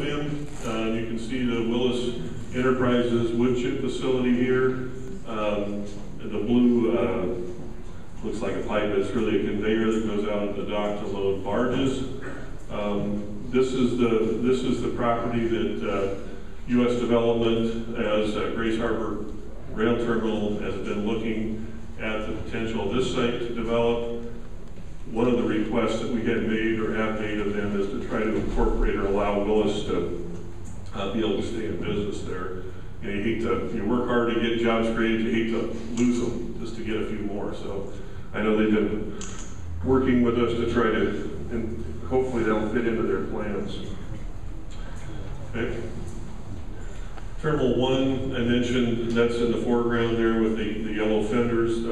bin. You can see the Willis Enterprises wood chip facility here. The blue looks like a pipe, but it's really a conveyor that goes out of the dock to load barges. This is the property that U.S. Development, as Grace Harbor Rail Terminal, has been looking at the potential of this site to develop. One of the requests that we had made or have made of them is to try to incorporate or allow Willis to be able to stay in business there. You hate to, you work hard to get jobs created, you hate to lose them just to get a few more. So I know they've been working with us to try to, and hopefully that'll fit into their plans. Okay. Terminal 1, I mentioned, that's in the foreground there with the yellow fenders.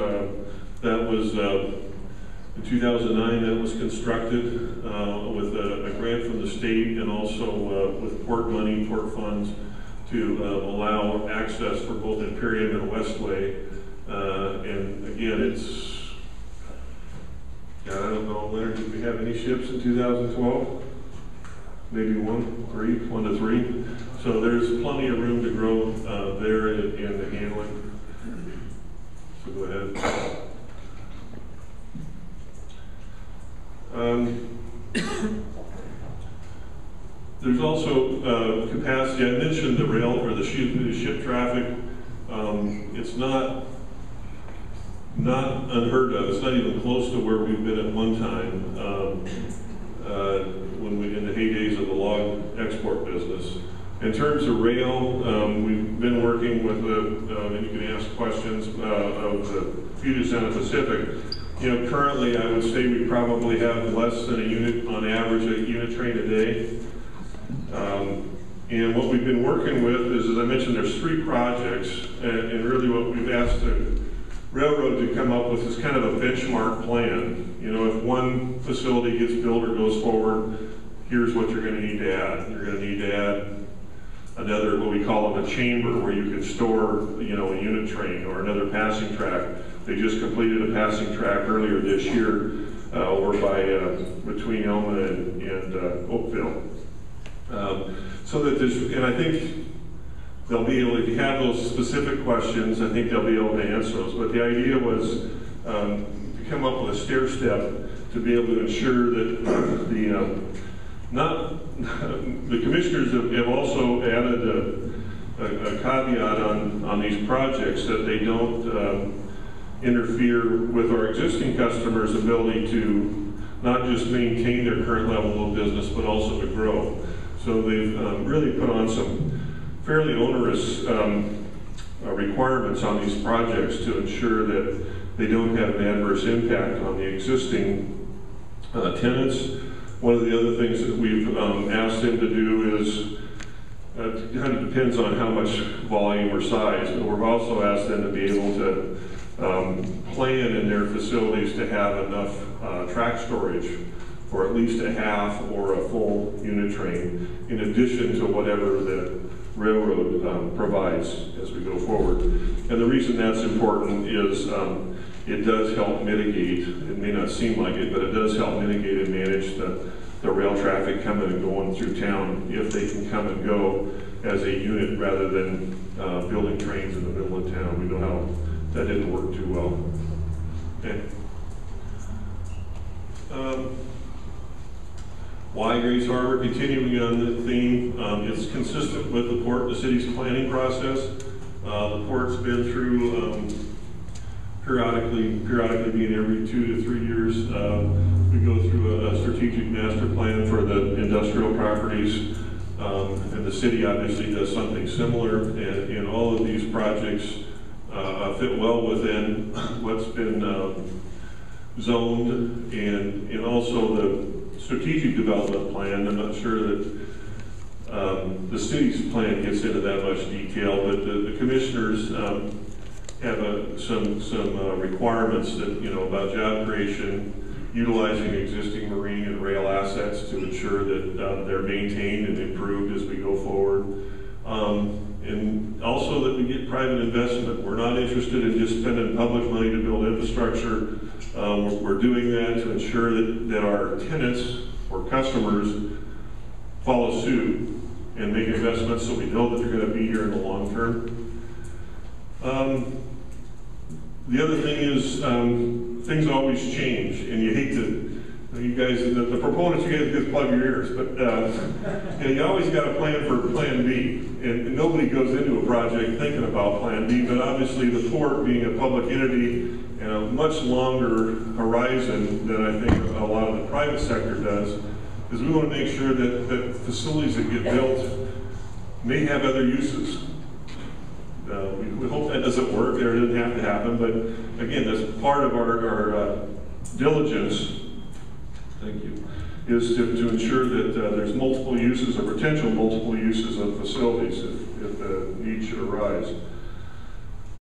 That was, in 2009, that was constructed with a grant from the state and also with port money, port funds, to allow access for both Imperium and Westway. And again, it's, I don't know, Leonard, did we have any ships in 2012? Maybe one to three. So there's plenty of room to grow there in the handling. So go ahead. There's also capacity. I mentioned the rail or the ship traffic. It's not unheard of. It's not even close to where we've been at one time when we in the heydays of the log export business. In terms of rail, we've been working with and you can ask questions of the Puget Sound Pacific. You know, currently I would say we probably have less than a unit, on average, a unit train a day. And what we've been working with is, as I mentioned, there's 3 projects, and really what we've asked the railroad to come up with is kind of a benchmark plan. You know, if one facility gets built or goes forward, here's what you're going to need to add. You're going to need to add another, what we call a chamber, where you can store, you know, a unit train or another passing track. They just completed a passing track earlier this year over by between Elma and Oakville. So that there's, and I think they'll be able, if you have those specific questions, I think they'll be able to answer those. But the idea was to come up with a stair step to be able to ensure that the commissioners have also added a caveat on these projects that they don't interfere with our existing customers' ability to not just maintain their current level of business, but also to grow. So they've really put on some fairly onerous requirements on these projects to ensure that they don't have an adverse impact on the existing tenants. One of the other things that we've asked them to do is, it kind of depends on how much volume or size, but we've also asked them to be able to plan in their facilities to have enough track storage for at least a half or a full unit train, in addition to whatever the railroad provides as we go forward. And the reason that's important is it does help mitigate, it may not seem like it, but it does help mitigate and manage the rail traffic coming and going through town if they can come and go as a unit rather than building trains in the middle of town. We know how that didn't work too well. Okay. Why Grace Harbor? Continuing on the theme, it's consistent with the city's planning process. The port's been through periodically being every 2 to 3 years. We go through a strategic master plan for the industrial properties, and the city obviously does something similar. And all of these projects fit well within what's been zoned, and also the strategic development plan. I'm not sure that the city's plan gets into that much detail, but the commissioners have some requirements that, you know, about job creation, utilizing existing marine and rail assets to ensure that they're maintained and improved as we go forward. And also that we get private investment. We're not interested in just spending public money to build infrastructure. We're doing that to ensure that our tenants or customers follow suit and make investments so we know that they're going to be here in the long term. The other thing is, things always change, and you hate to, you guys, the proponents, you guys just plug your ears, but you always got a plan for plan B, and nobody goes into a project thinking about plan B, but obviously the port being a public entity and a much longer horizon than I think a lot of the private sector does, is we want to make sure that facilities that get built may have other uses. We hope that doesn't work, or it doesn't have to happen, but again, that's part of our diligence, thank you, is to ensure that there's multiple uses or potential multiple uses of facilities if the need should arise.